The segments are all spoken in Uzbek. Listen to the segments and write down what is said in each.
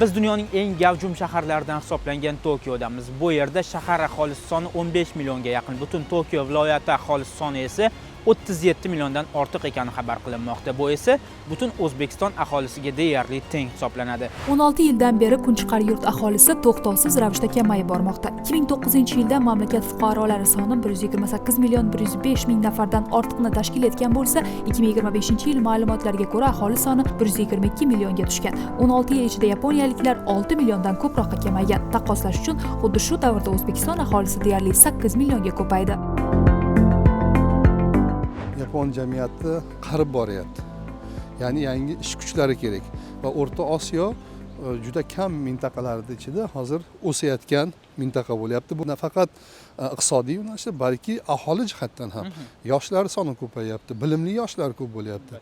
Biz dunyoning eng gavjum shaharlaridan hisoblangan Tokiodamiz. Bu yerda shahar aholisi soni 15 millionga yaqin. Butun Tokio viloyati aholisi soni esa 37 milliondan ortiq ekani xabar qilinmoqda. Bu esa butun O'zbekiston aholisiga deyarli teng hisoblanadi. 16 yildan beri Kunchiqar yurt aholisi to'xtovsiz ravishda kamayib bormoqda. 2009-yilda mamlakat fuqarolari soni 128 million 105 ming nafardan ortiqni tashkil etgan bo'lsa, 2025-yil ma'lumotlariga ko'ra aholi soni 122 millionga tushgan. 16 yil ichida yaponiyaliklar 6 milliondan ko'proqqa kamaygan. Taqqoslash uchun, xuddi shu davrda O'zbekiston aholisi deyarli 8 millionga ko'paydi. Yapon jamiyati qarib boryapti. Ya'ni yangi ish kuchlari kerak va O'rta Osiyo juda kam mintaqalarning ichida hozir o'sayotgan mintaqa bo'lyapti. Bu nafaqat iqtisodiy yo'nalishda, balki aholi jihatdan ham yoshlar soni ko'payapti, bilimli yoshlar ko'p bo'lyapti.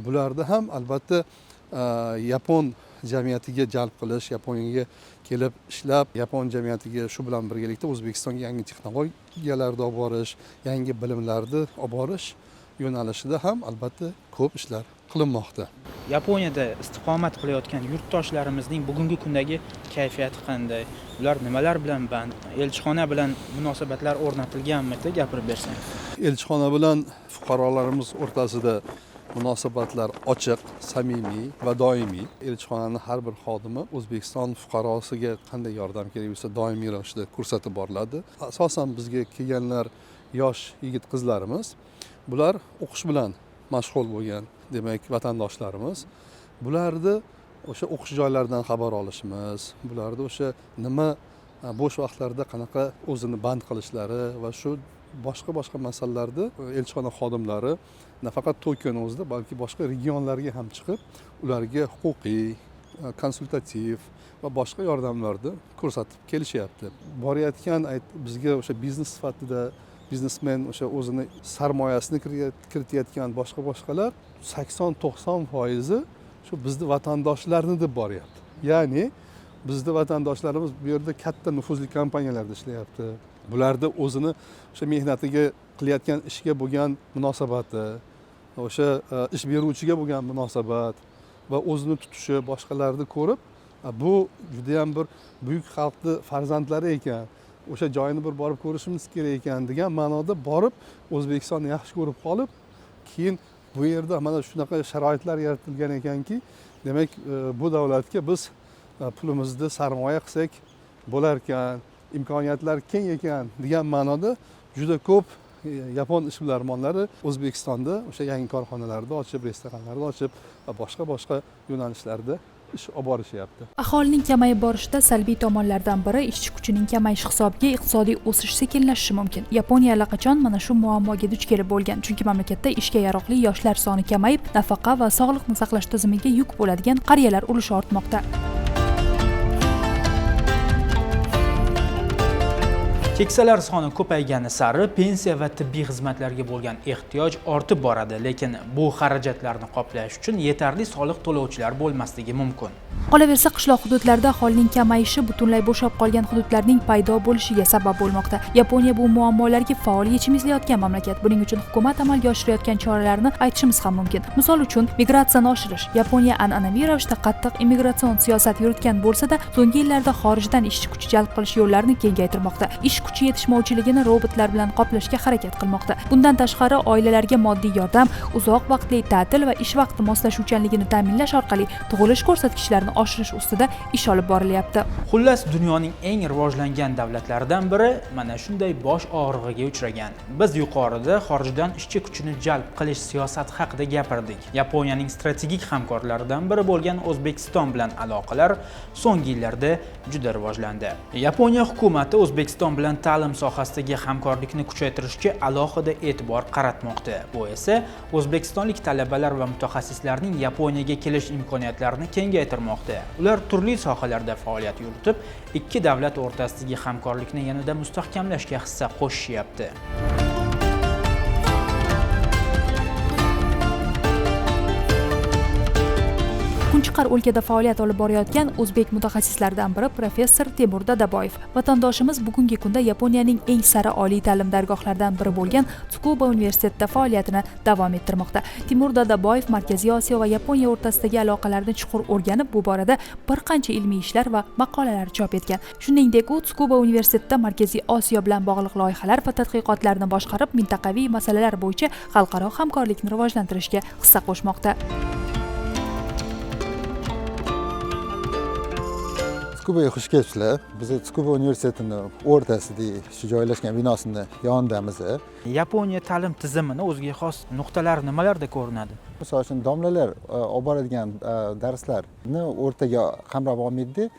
Bularda ham albatta Yapon jamiyatiga jalb qilish, Yaponiyaga kelib ishlab, Yapon jamiyatiga shu bilan birgalikda O'zbekistonga yangi texnologiyalarni olib borish, yangi bilimlarni olib borish yo'nalishida ham albatta ko'p ishlar qilinmoqda. Yaponiyada istiqomat qilayotgan yurtdoshlarimizning bugungi kundagi kayfiyati qanday? Ular nimalar bilan band? Elchixona bilan munosabatlar o'rnatilganmi? Gapirib bersangiz. Elchixona bilan fuqarolarimiz o'rtasida munosabatlar ochiq, samimiy va doimiy. Elchixonaning har bir xodimi O'zbekiston fuqarosiga qanday yordam kerak bo'lsa, doimiy ravishda ko'rsatib boriladi. Asosan bizga kelganlar yosh yigit-qizlarimiz. Bular o'qish bilan mashg'ul bo'lgan, demak, vatandoshlarimiz. Bularni o'sha o'qish joylaridan xabar olishimiz, bularni o'sha nima bo'sh vaqtlarda qanaqa o'zini band qilishlari va shu boshqa masalalarda elchixona xodimlari nafaqat Tokioning o'zida, balki boshqa regionlarga ham chiqib, ularga huquqiy, konsultativ va boshqa yordamlarni ko'rsatib kelishyapti. Borayotgan bizga o'sha biznes sifatida biznesmen o'sha o'zini sarmoyasini kiritayotgan boshqalar 80-90% shu bizning vatandoshlarni deb boryapti. Ya'ni bizning vatandoshlarimiz bu yerda katta nufuzli kompaniyalarda ishlayapti. Bularda o'zini o'sha mehnatiga qilayotgan ishga bo'lgan munosabati, o'sha ish beruvchiga bo'lgan munosabat va o'zini tutishi boshqalarni ko'rib, bu juda ham bir buyuk xalqning farzandlari ekan. O'sha joyini bir borib ko'rishimiz kerak ekan degan ma'noda borib O'zbekistonni yaxshi ko'rib qolib, keyin bu yerda mana shunaqa sharoitlar yaratilgan ekanki, demak bu davlatga biz pulimizni sarmoya qilsak bo'lar ekan, imkoniyatlar keng ekan degan ma'noda juda ko'p yapon ishbilarmonlari O'zbekistonda o'sha yangi korxonalarni ochib, restoranlarni ochib va boshqa yo'nalishlarda ish olib borishyapti. Aholining kamayib borishida salbiy tomonlardan biri ishchi kuchining kamayishi hisobiga iqtisodiy o'sish sekinlashishi mumkin. Yaponiya allaqachon mana shu muammoga duch kelib bo'lgan, chunki mamlakatda ishga yaroqli yoshlar soni kamayib, nafaqa va sog'liqni saqlash tizimiga yuk bo'ladigan qariyalar ulushi ortmoqda. Keksalar soni ko'paygani sari pensiya va tibbiy xizmatlarga bo'lgan ehtiyoj ortib boradi, lekin bu xarajatlarni qoplash uchun yetarli soliq to'lovchilar bo'lmasligi mumkin. Qolaversa, qishloq hududlarda aholining kamayishi butunlay bo'shab qolgan hududlarning paydo bo'lishiga sabab bo'lmoqda. Yaponiya bu muammolarga faol yechim izlayotgan mamlakat. Buning uchun hukumat amalga oshirayotgan choralarni aytishimiz ham mumkin. Misol uchun, migratsiyani oshirish. Yaponiya an'anaviy ravishda qattiq immigratsion siyosat yuritgan bo'lsa-da, so'nggi yillarda xorijdan ishchi kuchi jalb qilish yo'llarini kengaytirmoqda. Ish kuchi yetishmovchiligini robotlar bilan qoplashga harakat qilmoqda. Bundan tashqari, oilalarga moddiy yordam, uzoq vaqtli ta'til va ish vaqti moslashuvchanligini ta'minlash orqali tug'ilish ko'rsatkichlarini oshirish ustida ish olib borilyapti. Xullas, dunyoning eng rivojlangan davlatlaridan biri mana shunday bosh og'rig'iga uchragan. Biz yuqorida xorijdan ishchi kuchini jalb qilish siyosati haqida gapirdik. Yaponiyaning strategik hamkorlaridan biri bo'lgan O'zbekiston bilan aloqalar so'nggi yillarda juda rivojlandi. Yaponiya hukumatı O'zbekiston bilan ta'lim sohasidagi hamkorlikni kuchaytirishga alohida e'tibor qaratmoqda. Bu esa o'zbekistonlik talabalar va mutaxassislarning Yaponiyaga kelish imkoniyatlarini kengaytirmoqda. Ular turli sohalarda faoliyat yuritib, ikki davlat o'rtasidagi hamkorlikni yanada mustahkamlashga hissa qo'shishyapti. Qo'shqar o'lkada faoliyat olib borayotgan o'zbek mutaxassislaridan biri professor Temur Dadaboyev. Vatandoshimiz bugungi kunda Yaponiyaning eng sari oliy ta'lim dargohlaridan biri bo'lgan Tsukuba universitetida faoliyatini davom ettirmoqda. Temur Dadaboyev Markaziy Osiyo va Yaponiya o'rtasidagi aloqalarni chuqur o'rganib, bu borada bir qancha ilmiy ishlar va maqolalar chop etgan. Shuningdek, u Tsukuba universitetida Markaziy Osiyo bilan bog'liq loyihalar va tadqiqotlarni boshqarib, mintaqaviy masalalar bo'yicha xalqaro hamkorlikni rivojlantirishga hissa qo'shmoqda. Tsukubaga xush kelibsizlar. Biz Tsukuba universitetini o'rtasida shu joylashgan binosini yonidamiz. Yaponiya ta'lim tizimini o'ziga xos nuqtalari nimalarda ko'rinadi? Misol uchun domlalar olib boradigan darslarni o'rtaga qamrab olmaydi.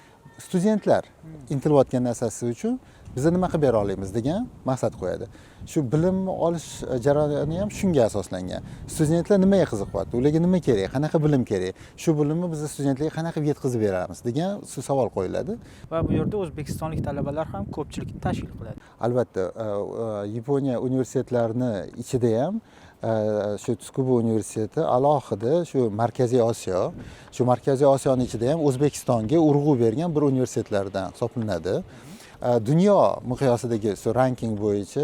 Studentlar intilayotgan narsasi uchun biz nima qilib bera olamiz degan maqsad qo'yadi. Shu bilim olish jarayoni ham shunga asoslangan. Studentlar nimaga qiziqyapti? Ularga nima kerak? Qanaqa bilim kerak? Shu bilimni biz studentlarga qanaqa yetkazib beramiz degan savol qo'yiladi. Va bu yerda o'zbekistonlik talabalar ham ko'pchilikni tashkil qiladi. Albatta, Yaponiya universitetlarini ichida ham shu Tsukuba universiteti alohida shu Markaziy Osiyo, shu Markaziy Osiyoning ichida ham O'zbekistonga urg'u bergan bir universitetlardan hisoblanadi. Dunyo miqyosidagi ranking bo'yicha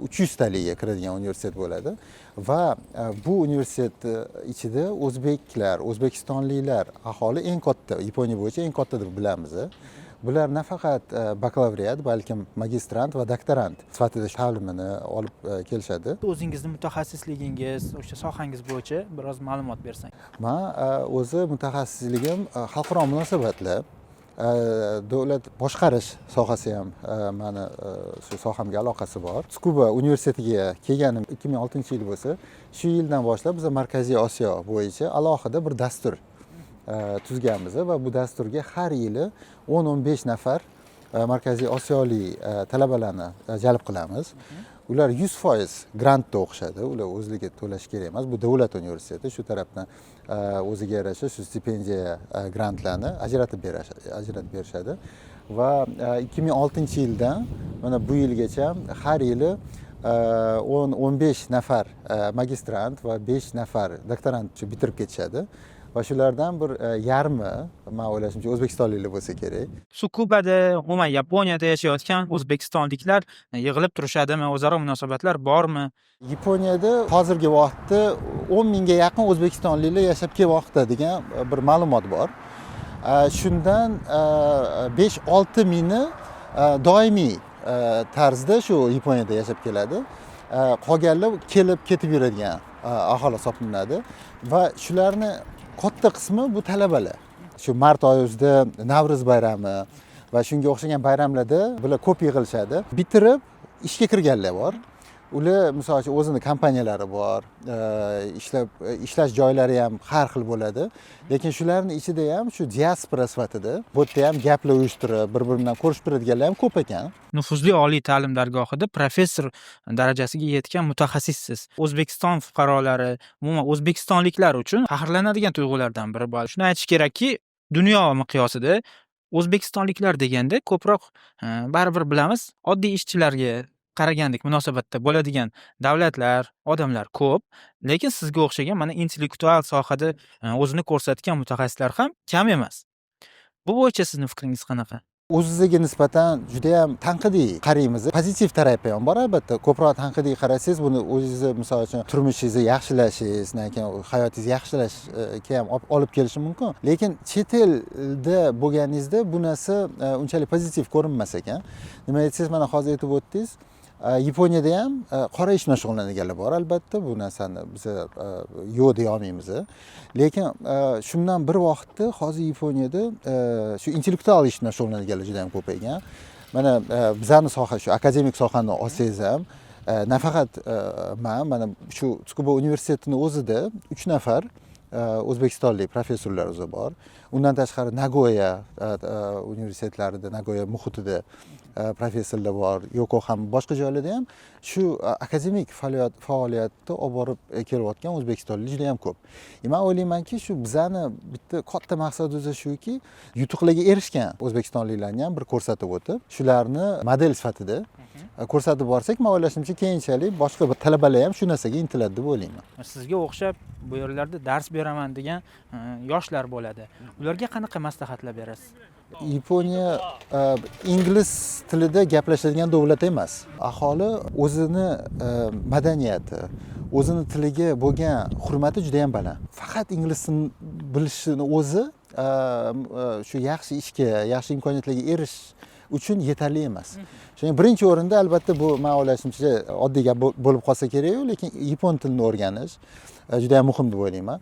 300 taliga kiradigan universitet bo'ladi va bu universitet ichida o'zbeklar, o'zbekistonliklar aholi eng katta, Yaponiya bo'yicha eng katta deb bilamiz. Bular nafaqat bakalavriat, balkim magistrant va doktorant sifatida ta'limini olib kelishadi. O'zingizni mutaxassisligingiz, o'sha sohangiz bo'yicha biroz ma'lumot bersang. Men o'zi mutaxassisligim xalqaro munosabatlar, davlat boshqarish sohasi ham meni shu sohamga aloqasi bor. Tsukuba universitetiga kelganim 2006-yil bo'lsa, shu yildan boshlab biz Markaziy Osiyo bo'yicha alohida bir dastur tuzganmiz va bu dasturga har yili 10-15 nafar Markaziy Osiyolik talabalarni jalb qilamiz. Ular 100% grantda o'qishadi. Ular o'zligi to'lash kerak emas. Bu davlat universiteti shu tarafdan o'ziga yarasha shu stipendiya grantlarni ajratib berishadi. Va 2006-yildan mana bu yilgacha har yili 10-15 nafar magistrant va 5 nafar doktorant bitirib ketishadi. Va shulardan bir yarmi, men o'ylashimcha, o'zbekistonliklar bo'lsa kerak. Tsukubada, umuman Yaponiyada yashayotgan o'zbekistonliklar yig'ilib turishadimi? O'zaro munosabatlar bormi? Yaponiyada hozirgi vaqtda 10 mingga yaqin o'zbekistonliklar yashab kelmoqda degan bir ma'lumot bor. Shundan 5-6 mingni doimiy tarzda shu Yaponiyada yashab keladi. Qolganlar kelib ketib yuradigan aholi hisoblanadi va shularni katta qismi bu talabalar. Shu mart oyida Navro'z bayrami va shunga o'xshagan bayramlarda bular ko'p yig'ilishadi. Bitirib ishga kirganlar bor. Ular misol uchun o'zining kompaniyalari bor, ishlash joylari ham har xil bo'ladi. Lekin shularning ichida ham shu diaspora sifatida bu yerda ham gaplar uyushtirib, bir-biri bilan ko'rishib turadiganlar ham ko'p ekan. Nufuzli oliy ta'lim dargohida professor darajasiga yetgan mutaxassissiz. O'zbekiston fuqarolari, umuman o'zbekistonliklar uchun faxrlanadigan tuyg'ulardan biri bor. Shuni aytish kerakki, dunyo miqyosida o'zbekistonliklar deganda ko'proq baribir bilamiz, oddiy ishchilarga qaragandik munosabatda bo'ladigan davlatlar, odamlar ko'p, lekin sizga o'xshagan mana intellektual sohada o'zini ko'rsatgan mutaxassislar ham kam emas. Bu bo'yicha sizning fikringiz qanaqa? O'ziga nisbatan juda ham tanqidiy qaraymiz. Pozitiv tarafi ham bor albatta. Ko'proq tanqidiy qarasangiz, buni o'zingizni misol uchun turmushingizni yaxshilashingiz, hayotingizni yaxshilashga ham olib kelishi mumkin. Lekin chet elda bo'lganingizda bu narsa unchalik pozitiv ko'rinmas ekan. Nima aytsangiz, mana hozir aytib o'tdingiz, Yaponiyada ham qora ish bilan shug'ullanganlar bor albatta. Bu narsani biz yo'q deya olmaymiz. Lekin shundan bir vaqtda hozir Yaponiyada shu intellektual ish bilan shug'ullanganlar juda ham ko'paygan. Mana bizning soha, shu akademik sohani olsangiz ham nafaqat mana shu Tsukuba universitetining o'zida 3 nafar o'zbekistonlik professorlar o'zi bor. Undan tashqari Nagoya universitetlarida, Nagoya muhitida professorlar bor, Yokohama boshqa joylarda ham shu akademik faoliyatda olib borib kelayotgan o'zbekistonliklar juda ham ko'p. Men o'ylaymanki, shu bizani bitta katta maqsadimiz shuki, yutuqlarga erishgan o'zbekistonliklarni ham bir ko'rsatib o'tib, shularni model sifatida ko'rsatib borsak, men o'ylashimcha keyinchalik boshqa bir talabalar ham shu narsaga intiladi deb o'ylayman. Sizga o'xshab bu yerlarda dars beraman degan yoshlar bo'ladi. Ularga qanaqa maslahatlar berasiz? Yaponiya ingliz tilida gaplashadigan davlat emas. Aholi o'zini madaniyati, o'zini tiliga bo'lgan hurmati juda ham baland. Faqat ingliz tilini bilishini o'zi shu yaxshi ishga, yaxshi imkoniyatlarga erishish uchun yetarli emas. Shuning birinchi o'rinda albatta bu men o'ylashimcha oddiy gap bo'lib qolsa kerak-ku, lekin yapon tilini o'rganish juda ham muhim deb o'ylayman.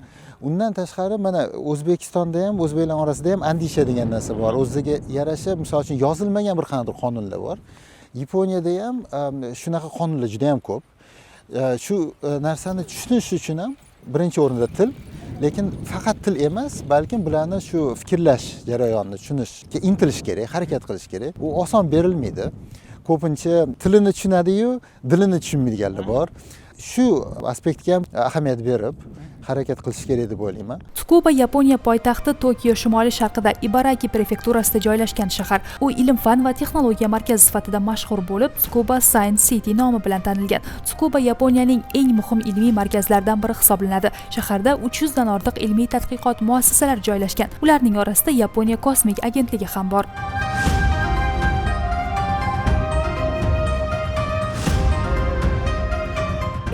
Undan tashqari mana O'zbekistonda ham, o'zbeklar orasida ham andisha degan narsa bor. O'ziga yarasha, misol uchun yozilmagan bir qanday qonunlar bor. Yaponiyada ham shunaqa qonunlar juda ham ko'p. Shu narsani tushunish uchun ham birinchi o'rinda til, lekin faqat til emas, balkim bularni shu fikrlash jarayonini tushunishga intilish kerak, harakat qilish kerak. U oson berilmaydi. Ko'pincha tilini tushunadi-yu, dilini tushunmaydiganlar bor. Shu aspektga ham ahamiyat berib harakat qilish kerak deb o'ylayman. Tsukuba Yaponiya poytaxti Tokio shimoliy sharqida Ibaraki prefekturasida joylashgan shahar. U ilm-fan va texnologiya markazi sifatida mashhur bo'lib, Tsukuba Science City nomi bilan tanilgan. Tsukuba Yaponiyaning eng muhim ilmiy markazlaridan biri hisoblanadi. Shaharda 300 dan ortiq ilmiy tadqiqot muassasalari joylashgan. Ularning orasida Yaponiya kosmik agentligi ham bor.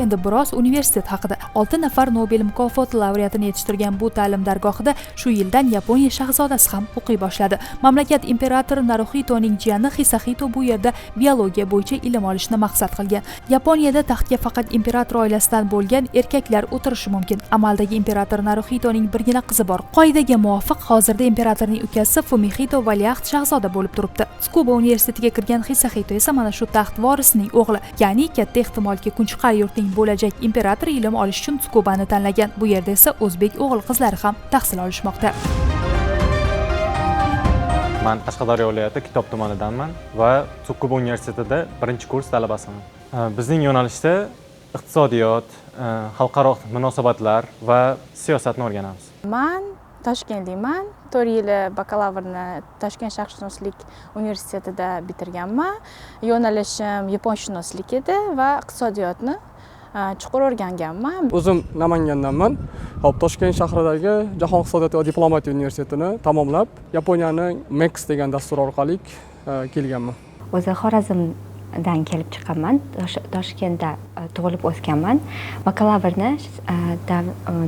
Endi biroz universitet haqida. 6 nafar Nobel mukofoti laureatini yetishtirgan bu ta'lim dargohida shu yildan Yaponiya shahzodasi ham o'qiy boshladi. Mamlakat imperatori Naruhitoning jiyani Hisahito bu yerda biologiya bo'yicha ilm olishni maqsad qilgan. Yaponiyada taxtga faqat imperator oilasidan bo'lgan erkaklar o'tirishi mumkin. Amaldagi imperator Naruhitoning birgina qizi bor. Qoidaga muvofiq hozirda imperatorning ukasi Fumihito valiahd shahzoda bo'lib turibdi. Tsukuba universitetiga kirgan Hisahito esa mana shu taxt vorisining o'g'li, ya'ni katta ehtimolki Kunchiqar yurtning bo'lajak imperator ilm olish uchun Tsukubani tanlagan. Bu yerda esa o'zbek o'g'il-qizlari ham tahsil olishmoqda. Men Qashqadaryo viloyati Kitob tumanidanman va Tsukuba universitetida birinchi kurs talabasiman. Bizning yo'nalishda iqtisodiyot, xalqaro munosabatlar va siyosatni o'rganamiz. Men Toshkentlikman. 4 yil bakalavrni Toshkent sharqshunoslik universitetida bitirganman. Yo'nalishim yaponshunoslik edi va iqtisodiyotni chuqur o'rganganman. O'zim Namangandanman. Hop Toshkent shahridagi Jahon iqtisodiyoti va diplomatiya universitetini tamomlab, Yaponiyaning MEX degan dastur orqali kelganman. O'zi Xorazmdan kelib chiqqanman. Toshkentda tug'ilib o'sganman. Bakalavrni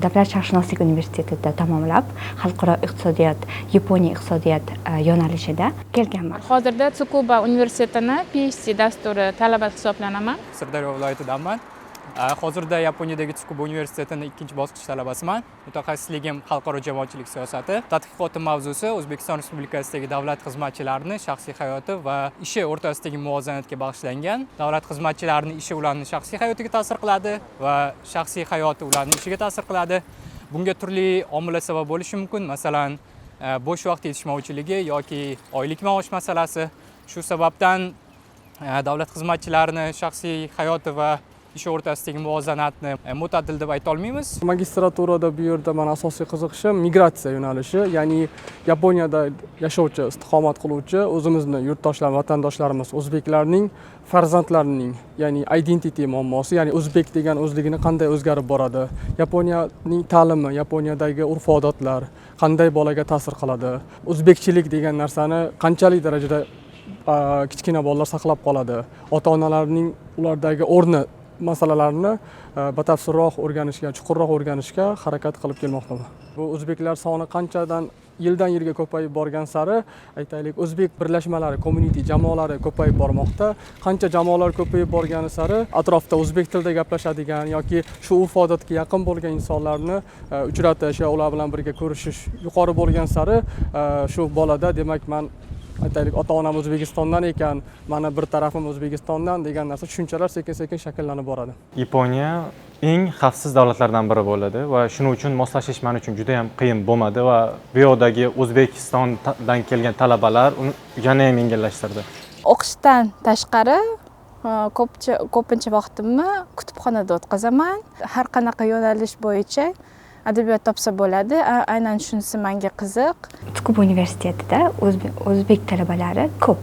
Davlat sharqshunoslik universitetida tamomlab, xalqaro iqtisodiyot, Yaponiya iqtisodiyot yo'nalishida kelganman. Hozirda Tsukuba universitetini PhD dasturi talabasi hisoblanaman. Sirdaryo viloyatidanman. Hozirda Yaponiyadagi Tsukuba universitetining 2-bosqich talabasiman. Mutaxassisligim xalqaro jamoatchilik siyosati. Tadqiqotim mavzusi O'zbekiston Respublikasidagi davlat xizmatchilarining shaxsiy hayoti va ishi o'rtasidagi muvozanatga bag'ishlangan. Davlat xizmatchilarining ishi ularning shaxsiy hayotiga ta'sir qiladi va shaxsiy hayoti ularning ishiga ta'sir qiladi. Bunga turli omillar sabab bo'lishi mumkin. Masalan, bo'sh vaqt yetishmovchiligi yoki oylik maosh masalasi. Shu sababdan davlat xizmatchilarining shaxsiy hayoti va ish o'rtasidagi muvozanatni mo'tadil deb ayta olmaymiz. Magistraturada bu yerda men asosiy qiziqishim migratsiya yo'nalishi, ya'ni Yaponiyada yashovchi, istiqomat qiluvchi o'zimizni yurtdoshlar, vatandoshlarimiz, o'zbeklarning farzandlarining, ya'ni identity muammosi, ya'ni o'zbek degan o'zligini qanday o'zgarib boradi, Yaponiyaning ta'limi, Yaponiyadagi urf-odatlar qanday bolaga ta'sir qiladi, o'zbekchilik degan narsani qanchalik darajada kichkina bolalar saqlab qoladi, ota-onalarning ulardagi o'rni masalalarni batafsilroq o'rganishga, chuqurroq o'rganishga harakat qilib kelmoqdaman. Bu o'zbeklar soni qanchadan yildan yilga ko'payib borgan sari, aytaylik, o'zbek birlashmalari, community jamoalari ko'payib bormoqda. Qancha jamoalar ko'payib borgani sari atrofda o'zbek tilida gaplashadigan yoki shu urf-odatga yaqin bo'lgan insonlarni uchratish va ular bilan birga ko'rishish yuqori bo'lgan sari shu bolada, demak, men aytaylik, ota-onam O'zbekistondan ekan, mana bir tarafim O'zbekistondan degan narsa tushunchalar sekin-sekin shakllanib boradi. Yaponiya eng xavfsiz davlatlardan biri bo'ladi va shuning uchun moslashish men uchun juda ham qiyin bo'lmadi va bu yoqdagi O'zbekistondan kelgan talabalar uni yana ham yengillashtirdi. O'qishdan tashqari ko'pincha vaqtimni kutubxonada o'tkazaman. Har qanaqa yo'nalish bo'yicha adabiyot topsa bo'ladi. Aynan shunisi menga qiziq. Tskub universitetida o'zbek talabalari ko'p.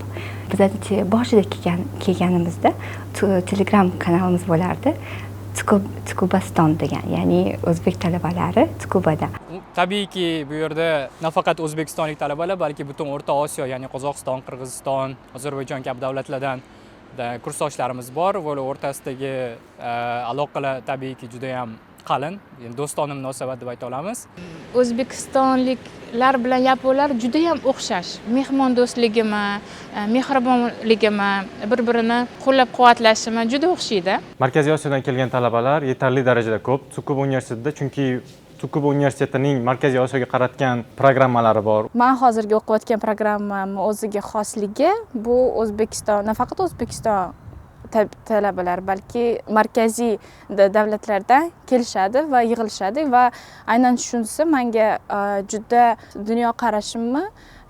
Bizda boshida kelganimizda Telegram kanalimiz bo'lardi. Tkubaston degan, ya'ni o'zbek talabalari Tkubada. Tabiiyki bu yerda nafaqat o'zbekistonlik talabalar, balki butun O'rta Osiyo, ya'ni Qozog'iston, Qirg'iziston, Ozarbayjon kabi davlatlardan kursdoshlarimiz bor va ular o'rtasidagi aloqalar tabiiyki juda ham qalin, do'stona munosabat deb ayta olamiz. O'zbekistonliklar bilan yaponlar juda ham o'xshash. Mehmondo'stligimi, mehribonligimi, bir-birini qo'llab-quvvatlashimi juda o'xshaydi. Markaziy Osiyodan kelgan talabalar yetarli darajada ko'p Tsukuba universitetida, chunki Tsukuba universitetining Markaziy Osiyoga qaratgan programmalari bor. Men hozirgi o'qiyotgan programmam o'ziga xosligi, bu O'zbekiston, nafaqat O'zbekiston talabalar, balki markaziy davlatlardan kelishadi va yig'ilishadi va aynan shunisi menga juda dunyoqarashimni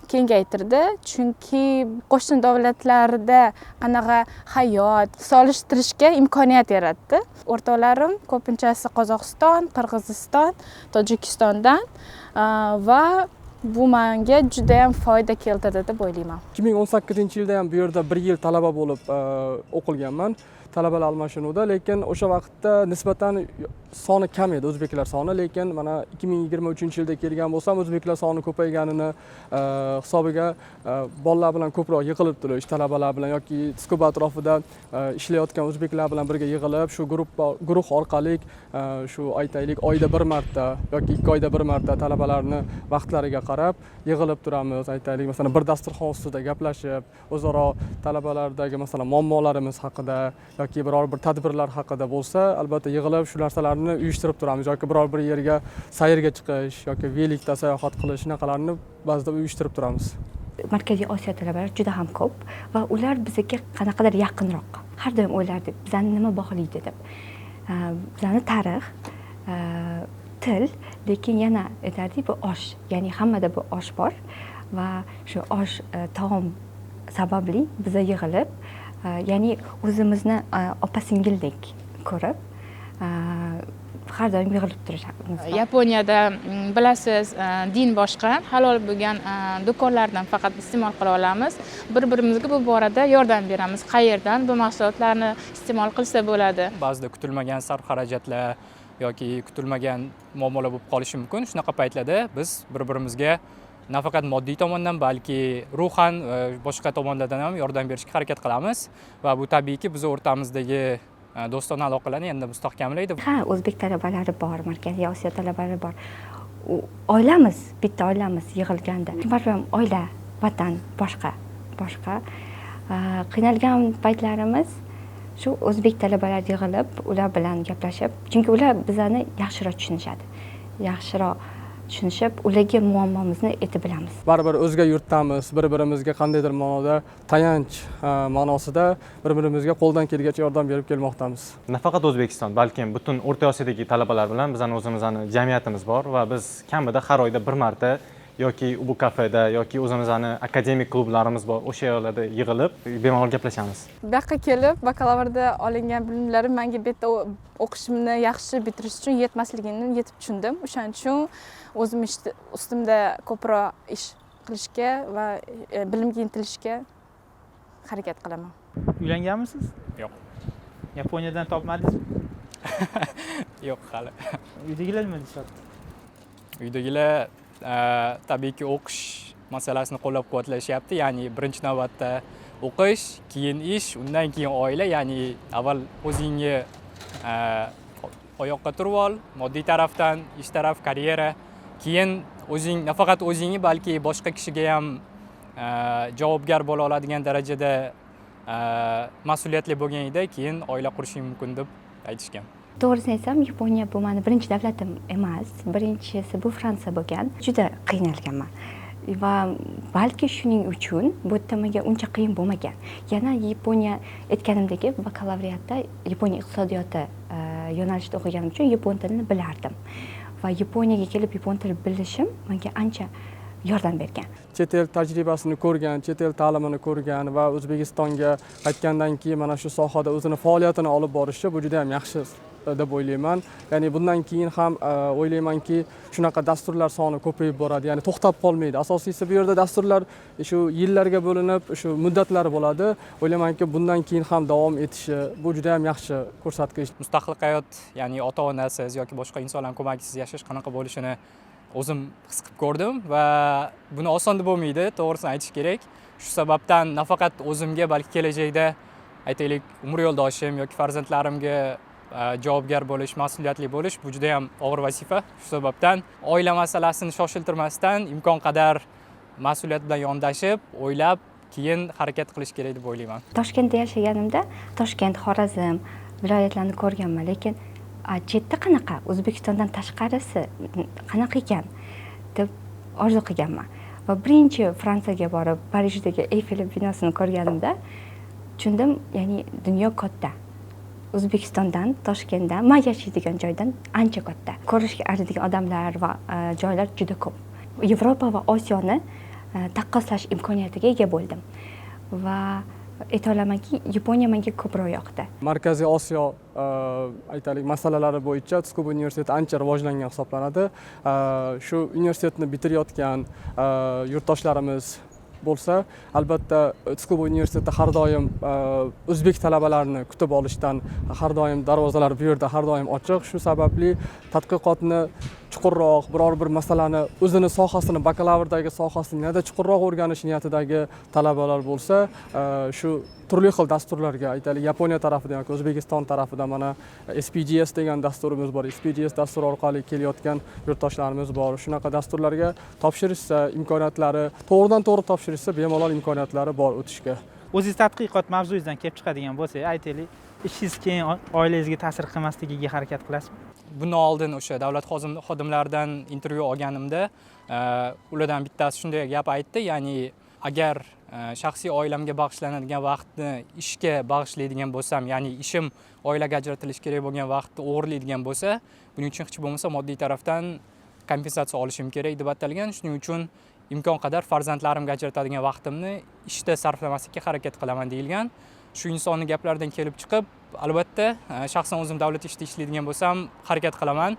kengaytirdi, chunki qo'shni davlatlarda qanaqa hayot solishtirishga imkoniyat yaratdi. O'rtoqlarim ko'pinchasi Qozog'iston, Qirg'iziston, Tojikistondan va bu menga juda ham foyda keltirdi deb o'ylayman. 2018-yilda ham bu yerda 1 yil talaba bo'lib o'qilganman. Talabalar almashinuvda, lekin o'sha vaqtda nisbatan soni kam edi, o'zbeklar soni, lekin mana 2023-yilda kelgan bo'lsam, o'zbeklar soni ko'payganini hisobiga bolalar bilan ko'proq yig'ilib turish, talabalar bilan yoki Tsukuba atrofida ishlayotgan o'zbeklar bilan birga yig'ilib, shu guruh orqali shu aytaylik oyda bir marta yoki 2 oyda bir marta talabalarni vaqtlariga qarab yig'ilib turamiz. Aytaylik, masalan, bir dasturxon ustida gaplashib, o'zaro talabalardagi masalan muammolarimiz haqida yoki biror bir tadbirlar haqida bo'lsa, albatta yig'ilib shu narsalarni uyushtirib turamiz yoki biror bir yerga sayrga chiqish yoki velikda sayohat qilish shunaqalarni ba'zida uyushtirib turamiz. Markaziy Osiyo talabalari juda ham ko'p va ular bizga qanaqadir yaqinroq. Har doim o'ylardik, bizani nima bog'laydi deb. Bizani tarix, til, lekin yana aytardik, bu osh, ya'ni hammada bu osh bor va shu osh taom sababli biz yig'ilib, ya'ni o'zimizni opa-singildek ko'rib, har doim yig'ilib turishamiz. Yaponiyada bilasiz, din boshqa, halol bo'lgan do'konlardan faqat iste'mol qila olamiz. Bir-birimizga bu borada yordam beramiz. Qayerdan bu mahsulotlarni iste'mol qilsa bo'ladi. Ba'zida kutilmagan sarf xarajatlar yoki kutilmagan muammolar bo'lib qolishi mumkin. Shunaqa paytlarda biz bir-birimizga nafaqat moddiy tomondan, balki ruhan va boshqa tomonlardan ham yordam berishga harakat qilamiz va bu tabiiyki biz o'rtamizdagi do'stona aloqalarni yanada mustahkamlaydi. Ha, o'zbek talabalari bor, Markaziy Osiyo talabalari bor. Oilamiz, bitta oilamiz yig'ilganda. Baribir oila, vatan boshqa. Qiynalgan paytlarimiz shu o'zbek talabalar yig'ilib, ular bilan gaplashib, chunki ular bizani yaxshiroq tushunishadi. Yaxshiroq tushunishib, ularga muammomizni aytib bilamiz. Baribir o'zga yurtdamiz, bir-birimizga qandaydir ma'noda tayanch ma'nosida bir-birimizga qo'ldan kelgancha yordam berib kelmoqdamiz. Nafaqat O'zbekiston, balkim butun O'rta Osiyodagi talabalar bilan bizning o'zimizning jamiyatimiz bor va biz kamida har oyda bir marta yoki bu kafeda yoki o'zimizning akademik klublarimiz bor, o'sha yerlarda yig'ilib bemalol gaplashamiz. Bu yoqqa kelib, bakalavrda olingan bilimlarim menga bu yerda o'qishimni yaxshi bitirish uchun yetmasligini yetib tushundim. O'shaning uchun o'zim ustimda ko'proq ish qilishga va bilimga intilishga harakat qilaman. Uylanganmisiz? Yo'q. Yaponiyadan topmadingizmi? Yo'q, hali. Uydagilar nima deyapti? Uydagilar tabiiyki o'qish masalasini qo'llab-quvvatlashyapti. Ya'ni birinchi navbatda o'qish, keyin ish, undan keyin oila, ya'ni avval o'zingga oyoqqa turib ol, moddiy tarafdan, ish taraf, karyera, keyin o'zing nafaqat o'zingni, balki boshqa kishiga ham javobgar bo'la oladigan darajada mas'uliyatli bo'lganingda keyin oila qurishing mumkin deb aytishgan. To'g'risini aytsam, Yaponiya bu meni birinchi davlatim emas. Birinchisi bu Fransiya bo'lgan. Juda qiynalganman. Va balki shuning uchun bu yerda menga uncha qiyin bo'lmagan. Yana Yaponiya aytganimdek, bakalavriatda Yaponiya iqtisodiyoti yo'nalishida o'qiganim uchun yapon tilini bilardim. Va Yaponiyaga kelib yapon tilini bilishim menga ancha yordam bergan. Chet el tajribasini ko'rgan, chet el ta'limini ko'rgan va O'zbekistonga qaytgandan keyin mana shu sohada o'zini faoliyatini olib borishi bu juda ham yaxshi deb o'ylayman. Ya'ni bundan keyin ham o'ylaymanki shunaqa dasturlar soni ko'payib boradi, ya'ni to'xtab qolmaydi. Asosiysi bu yerda dasturlar shu yillarga bo'linib, shu muddatlari bo'ladi. O'ylaymanki bundan keyin ham davom etishi bu juda ham yaxshi ko'rsatkich. Mustaqil hayot, ya'ni ota-onasiz yoki boshqa insonlar ko'makisiz yashash qanaqa bo'lishini o'zim his qilib ko'rdim va buni oson deb bo'lmaydi, to'g'risini aytish kerak. Shu sababdan nafaqat o'zimga, balki kelajakda aytaylik umr yo'ldoshim yoki farzandlarimga javobgar bo'lish, mas'uliyatli bo'lish bu juda ham og'ir vazifa. Shu sababdan oila masalasini shoshiltirmasdan imkon qadar mas'uliyat bilan yondashib, o'ylab, keyin harakat qilish kerak deb o'ylayman. Toshkentda yashaganimda Toshkent, Xorazm viloyatlarni ko'rganman, lekin chetda qanaqa, O'zbekistondan tashqarisi qanaqa ekan deb orzu qilganman. Va birinchi Fransiyaga borib, Parijdagi Eyfel binosini ko'rganimda tushundim, ya'ni dunyo katta. O'zbekistondan, Toshkentdan, men yashaydigan joydan ancha katta. Ko'rishga arziydigan odamlar va joylar juda ko'p. Yevropa va Osiyoni taqqoslash imkoniyatiga ega bo'ldim. Va aytolamanki, Yaponiya menga ko'proq yoqdi. Markaziy Osiyo aytaylik masalalari bo'yicha Tsukuba universiteti ancha rivojlangan hisoblanadi. Shu universitetni bitirayotgan yurtdoshlarimiz bo'lsa, albatta Tsukuba universiteti har doim o'zbek talabalarini kutib olishdan har doim darvozalar bu yerda har doim ochiq. Shu sababli tadqiqotni chuqurroq, biror bir masalani o'zini sohasini, bakalavrdagi sohasini yanada chuqurroq o'rganish niyatidagi talabalar bo'lsa, shu turli xil dasturlarga, aytaylik Yaponiya tarafidan yoki O'zbekiston tarafidan mana SPGS degan dasturimiz bor. SPGS dasturi orqali kelayotgan yurtdoshlarimiz bor. Shunaqa dasturlarga topshirishsa, imkoniyatlari to'g'ridan-to'g'ri topshirishsa, bemalol imkoniyatlari bor o'tishga. O'zingiz tadqiqot mavzuyingizdan kelib chiqadigan bo'lsa, aytaylik, ishingiz keyin oilangizga ta'sir qilmasligiga harakat qilasizmi? Bundan oldin o'sha davlat xodimlaridan intervyu olganimda, ulardan bittasi shunday gap aytdi, ya'ni agar shaxsiy oilamga bag'ishlanadigan vaqtni ishga bag'ishlaydigan bo'lsam, ya'ni ishim oilaga ajratilishi kerak bo'lgan vaqtni o'g'irlaydigan bo'lsa, buning uchun hech bo'lmasa moddiy tarafdan kompensatsiya olishim kerak deb atalgan. Shuning uchun imkon qadar farzandlarimga ajratadigan vaqtimni ishda sarflamaslikka harakat qilaman deyilgan. Shu insonning gaplaridan kelib chiqib, albatta shaxsan o'zim davlat ishida ishlaydigan bo'lsam harakat qilaman.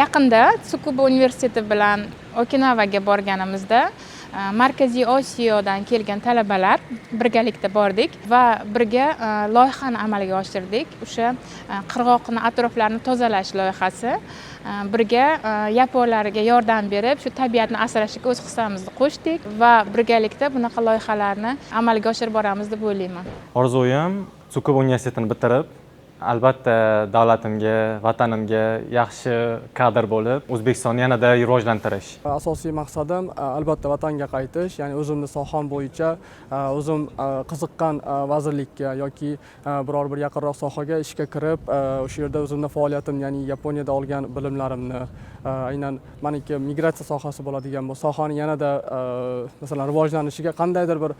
Yaqinda Tsukuba universiteti bilan Okinavaga borganimizda Markaziy Osiyodan kelgan talabalar birgalikda bordik va birga loyihani amalga oshirdik. O'sha qirg'oqni atroflarini tozalash loyihasi. Birga yaponlarga yordam berib, shu tabiatni asrashga o'z hissamizni qo'shdik va birgalikda bunaqa loyihalarni amalga oshirib boramiz deb o'ylayman. Orzuim Tsukuba universitetini bitirib, albatta davlatimga, vatanimga yaxshi kadr bo'lib, O'zbekistonni yanada rivojlantirish. Asosiy maqsadim albatta vatanga qaytish, ya'ni o'zimni soham bo'yicha o'zim qiziqqan vazirlikka yoki biror bir yaqinroq sohaga ishga kirib, o'sha yerda o'zimni faoliyatim, ya'ni Yaponiyada olgan bilimlarimni, aynan meniki migratsiya sohasi bo'ladigan bu sohani yanada masalan rivojlanishiga qandaydir bir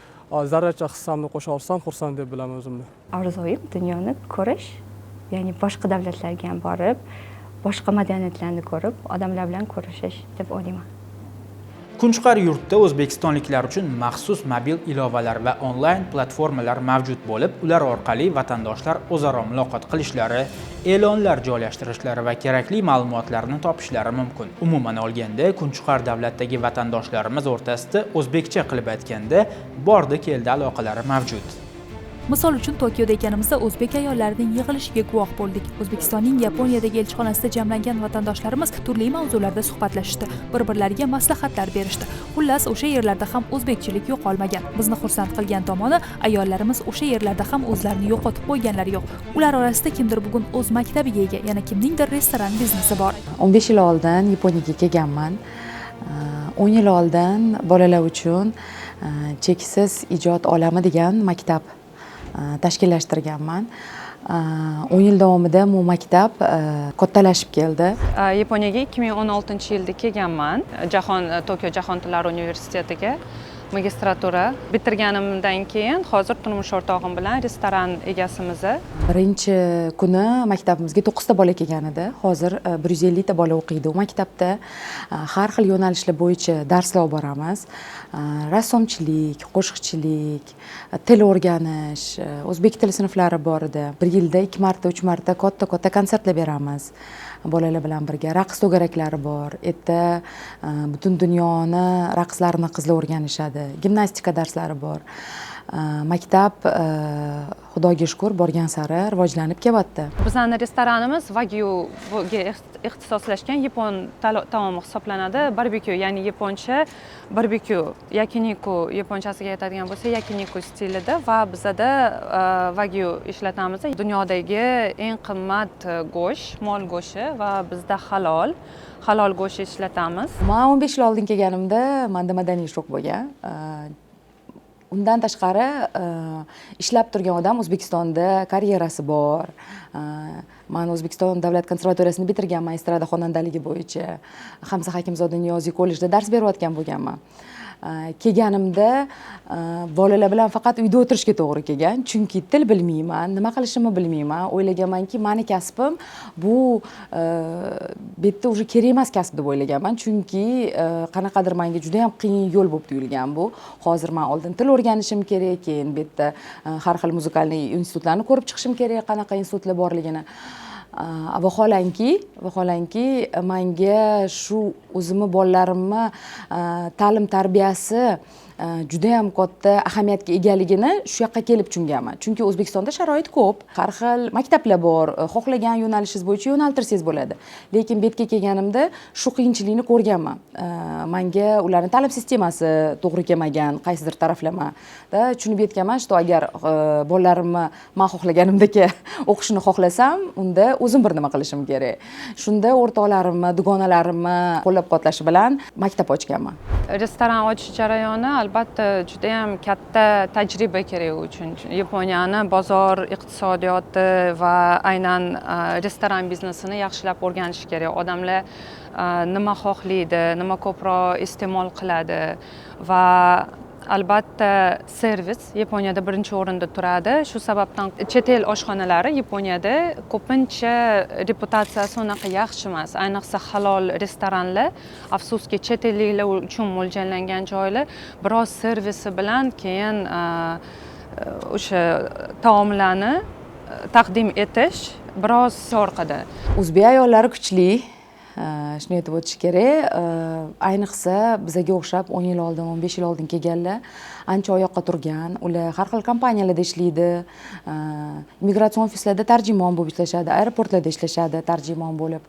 zarracha hissamni qo'sha olsam xursand deb bilaman o'zimni. Orzuim dunyoni ko'rish, ya'ni boshqa davlatlarga ham borib, boshqa madaniyatlarni ko'rib, odamlar bilan ko'rishish deb o'ylayman. Kunchiqar yurtda o'zbekistonliklar uchun maxsus mobil ilovalar va onlayn platformalar mavjud bo'lib, ular orqali vatandoshlar o'zaro muloqot qilishlari, e'lonlar joylashtirishlari va kerakli ma'lumotlarni topishlari mumkin. Umuman olganda, Kunchiqar davlatdagi vatandoshlarimiz o'rtasida o'zbekcha qilib aytganda, bordi-keldi aloqalari mavjud. Misol uchun Tokioda ekanimizda o'zbek ayollarining yig'ilishiga guvoh bo'ldik. O'zbekistonning Yaponiyadagi elchixonasida jamlangan vatandoshlarimiz turli mavzularda suhbatlashishdi, bir-birlariga maslahatlar berishdi. Xullas, o'sha yerlarda ham o'zbekchilik yo'qolmagan. Bizni xursand qilgan tomoni, ayollarimiz o'sha yerlarda ham o'zlarini yo'qotib qo'yganlari yo'q. Ular orasida kimdir bugun o'z maktabiga ega, yana kimningdir restoran biznesi bor. 15 yil oldin Yaponiyaga kelganman. 10 yil oldin bolalar uchun cheksiz ijod olami degan maktab tashkillashtirganman. 10 yil davomida bu maktab kattalashib keldi. Yaponiyaga 2016-yilda kelganman. Tokio Jahon tillari universitetiga. magistratura bitirganimdan keyin hozir turmush o'rtog'im bilan restoran egasimiz. Birinchi kuni maktabimizga 9 ta bola kelgan edi. Hozir 150 ta bola o'qiydi u maktabda. Har xil yo'nalishlar bo'yicha darslar olib boramiz. Rassomchilik, qo'shiqchilik, til o'rganish, o'zbek tili sinflari bor edi. Bir yilda 2 marta, 3 marta katta konsertlar beramiz. Bolalar bilan birga raqs to'garaklari bor. Erta butun dunyoni raqslarini qizlar o'rganishadi. Gimnastika darslari bor. Maktab xudoga shukr borgan sari rivojlanib kelyapti. Bizning restoranimiz Wagyuga ixtisoslashgan yapon taomi hisoblanadi. Barbekyu, ya'ni yaponcha barbekyu, yakiniku yaponchasiga aytadigan bo'lsa, yakiniku stilida va bizada Wagyu ishlatamiz. Dunyodagi eng qimmat go'sht, mol go'shti va bizda halol go'sht ishlatamiz. Men 15 yil oldin kelganimda menda madaniy shok bo'lgan. Undan tashqari ishlab turgan odam O'zbekistonda karyerasi bor. Men O'zbekiston davlat konservatoriyasini bitirganman estrada xonandaligi bo'yicha. Hamza Hakimzoda Niyoziy kollejda dars berayotgan bo'lganman. Kelganimda bolalar bilan faqat uyda o'tirishga to'g'ri kelgan, chunki til bilmayman, nima qilishimni bilmayman. O'ylaganmanki, meni kasbim bu bu yerda уже kerak emas kasb deb o'ylaganman, chunki qanaqadir menga juda ham qiyin yo'l bo'lib tuyulgan bu. Hozir men oldin til o'rganishim kerak, keyin bu yerda har xil muzikaliy institutlarni ko'rib chiqishim kerak, qanaqa institutlar borligini. Vaholanki menga shu o'zimni bolalarimni ta'lim tarbiyasi juda ham katta ahamiyatga egaligini shu yoqqa kelib tushunganman. Chunki O'zbekistonda sharoit ko'p, har xil maktablar bor, xohlagan yo'nalishingiz bo'yicha yo'naltirsangiz bo'ladi. Lekin bu yerga kelganimda shu qiyinchilikni ko'rganman. Menga ularning ta'lim sistemasi to'g'ri kelmagan, qaysidir taraflamada tushunib yetganman, что agar bolalarimni men xohlaganimdek o'qishini xohlasam, unda o'zim bir nima qilishim kerak. Shunda o'rtoqlarimni, dugonalarimni qo'llab-quvvatlashi bilan maktab ochganman. Restoran ochish jarayoni albatta juda ham katta tajriba kerak uchun. Yaponiyani bozor iqtisodiyoti va aynan restoran biznesini yaxshilab o'rganish kerak. Odamlar nima xohlaydi, nima ko'proq iste'mol qiladi va albatta servis Yaponiyada birinchi o'rinda turadi. Shu sababdan chet el oshxonalari Yaponiyada ko'pincha reputatsiyasi unaqa yaxshi emas. Ayniqsa halol restoranlar, afsuski chet elliklar uchun mo'ljallangan joylar biroz servisi bilan keyin o'sha taomlarni taqdim etish biroz orqada. O'zbek ayollari kuchli. Shuni aytib o'tish kerak. Ayniqsa bizga o'xshab 10 yil oldin, 15 yil oldin kelganlar ancha oyoqqa turgan. Ular har xil kompaniyalarda ishlaydi. Imigratsion ofislarda tarjimon bo'lib ishlashadi, aeroportlarda ishlashadi tarjimon bo'lib.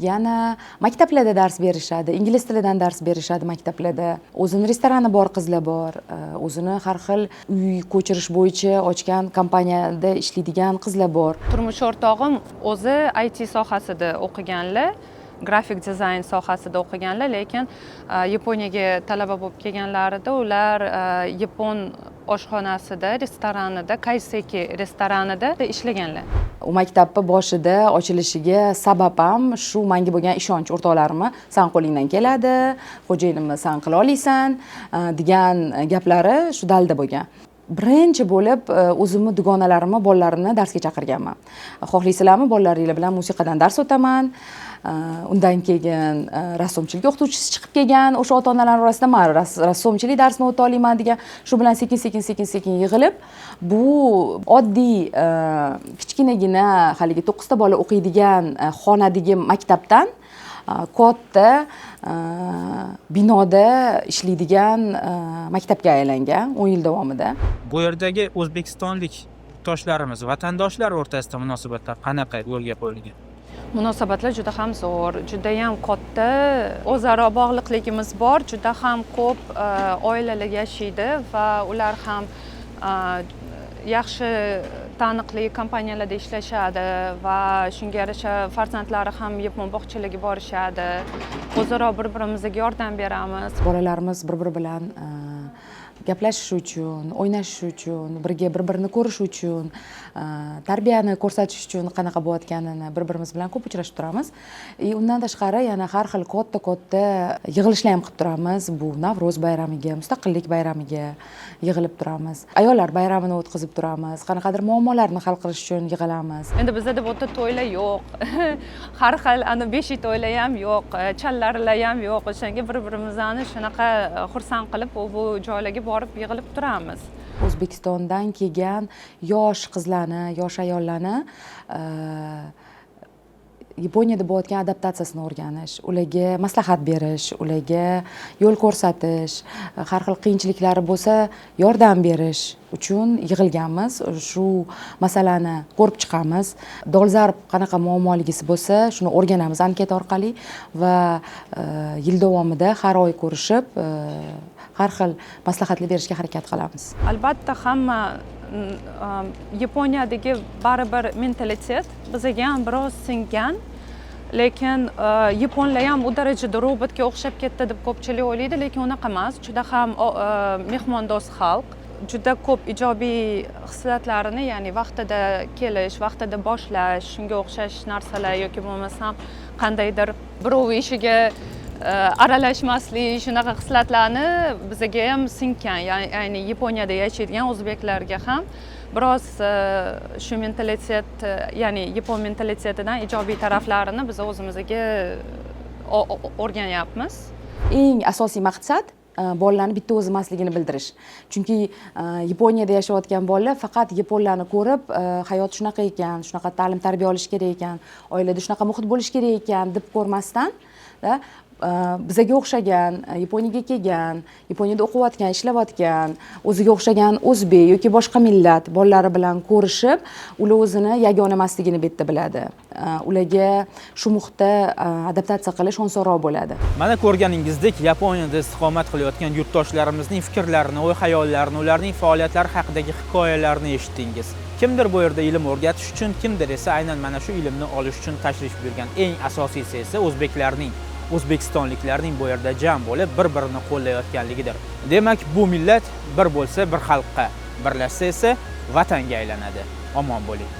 Yana maktablarda dars berishadi, ingliz tilidan dars berishadi maktablarda. O'zini restorani bor qizlar bor. O'zini har xil uy ko'chirish bo'yicha ochgan kompaniyada ishlaydigan qizlar bor. Turmush o'rtog'im o'zi IT sohasida o'qiganlar. Grafik dizayn sohasida o'qiganlar, lekin Yaponiyaga talaba bo'lib kelganlarida ular yapon oshxonasida, restoranida, Kaiseki restoranida ishlaganlar. U maktabni boshida ochilishiga sabab ham shu menga bo'lgan ishonch. O'rtoqlarimni "Sen qo'lingdan keladi, xo'jayinimni sen qila olasan" degan gaplari shu dalda bo'lgan. Birinchi bo'lib o'zimni dugonalarimni, bolalarimni darsga chaqirganman. Xohlaysizlarmi, bolalaringlar bilan musiqadan dars o'taman. Undan keyin rassomchilik o'qituvchisi chiqib kelgan. O'sha ota-onalar orasida men rassomchilik darsini o'ta olaman degan. Shu bilan sekin yig'ilib, bu oddiy kichkinagina haligi 9 ta bola o'qiydigan xonadagi maktabdan katta binoda ishlaydigan maktabga aylangan 10 yil davomida. Bu yerdagi o'zbekistonlik yurtdoshlarimiz, vatandoshlar o'rtasida munosabatlar qanaqa yo'lga qo'yilgan? Munosabatlar juda ham zo'r, juda ham katta o'zaro bog'liqligimiz bor, juda ham ko'p oilalar yashaydi va ular ham yaxshi taniqli kompaniyalarda ishlashadi va shunga yarasha farzandlari ham yapon bog'chalariga borishadi. O'zaro bir-birimizga yordam beramiz. Bolalarimiz bir-biri bilan gaplashish uchun, o'ynashish uchun, birga bir-birini ko'rish uchun, tarbiyani ko'rsatish uchun qanaqa bo'layotganini bir-birimiz bilan ko'p uchrashib turamiz. Undan tashqari yana har xil katta yig'ilishlar ham qilib turamiz. Bu Navro'z bayramiga, Mustaqillik bayramiga yig'ilib turamiz. Ayollar bayramini o'tkazib turamiz. Qanaqadir muammolarni hal qilish uchun yig'ilamiz. Endi bizda deb o'ta to'ylar yo'q. Har xil ana beshi to'ylar ham yo'q, challarlar ham yo'q. O'shanga bir-birimizni shunaqa xursand qilib bu joylarga borib yig'ilib turamiz. O'zbekistondan kelgan yosh qizlarni, yosh ayollarni Yaponiyada bo'layotgan adaptatsiyasini o'rganish, ularga maslahat berish, ularga yo'l ko'rsatish, har xil qiyinchiliklari bo'lsa yordam berish uchun yig'ilganmiz. Shu masalani ko'rib chiqamiz. Dolzarb qanaqa muammoligisi bo'lsa, shuni o'rganamiz anketa orqali va yil davomida har oy ko'rishib, har xil maslahatlar berishga harakat qilamiz. Albatta hamma Yaponiyadagi baribir mentalitet bizga ham biroz singan, lekin yaponlar ham u darajada robotga o'xshab ketdi deb ko'pchilik o'ylaydi, lekin unaqa emas. Juda ham mehmondo'st xalq. Juda ko'p ijobiy xislatlarini, ya'ni vaqtida kelish, vaqtida boshlash, shunga o'xshash narsalar yoki bo'lmasam qandaydir birov ishiga aralashmaslik, shunaqa xislatlarni bizga ham singan. Ya'ni Yaponiyada yashaydigan o'zbeklarga ham biroz shu mentalitet, ya'ni yapon mentalitetidan ijobiy taraflarini biz o'zimizga o'rganyapmiz. Eng asosiy maqsad bolalarni bitta o'zi emasligini bildirish. Chunki Yaponiyada yashayotgan bolalar faqat yaponlarni ko'rib, hayot shunaqa ekan, shunaqa ta'lim tarbiya olish kerak ekan, oilada shunaqa muhit bo'lish kerak ekan deb ko'rmasdan, bizga o'xshagan, Yaponiyaga kelgan, Yaponiyada o'qiyotgan, ishlayotgan, o'ziga o'xshagan o'zbek yoki boshqa millat bolalari bilan ko'rishib, ular o'zini yagona emasligini bu yerda biladi. Ularga shu muhitda adaptatsiya qilish osonroq bo'ladi. Mana ko'rganingizdek, Yaponiyada istiqomat qilayotgan yurtdoshlarimizning fikrlarini, o'y-hayollarini, ularning faoliyatlari haqidagi hikoyalarni eshitdingiz. Kimdir bu yerda ilm o'rgatish uchun, kimdir esa aynan mana shu ilmni olish uchun tashrif buyurgan. Eng asosiysi esa o'zbekistonliklarning bu yerda jam bo'lib, bir-birini qo'llayotganligidir. Demak, bu millat bir bo'lsa, bir xalqqa, birlashsa esa vatanga aylanadi. Omon bo'ling.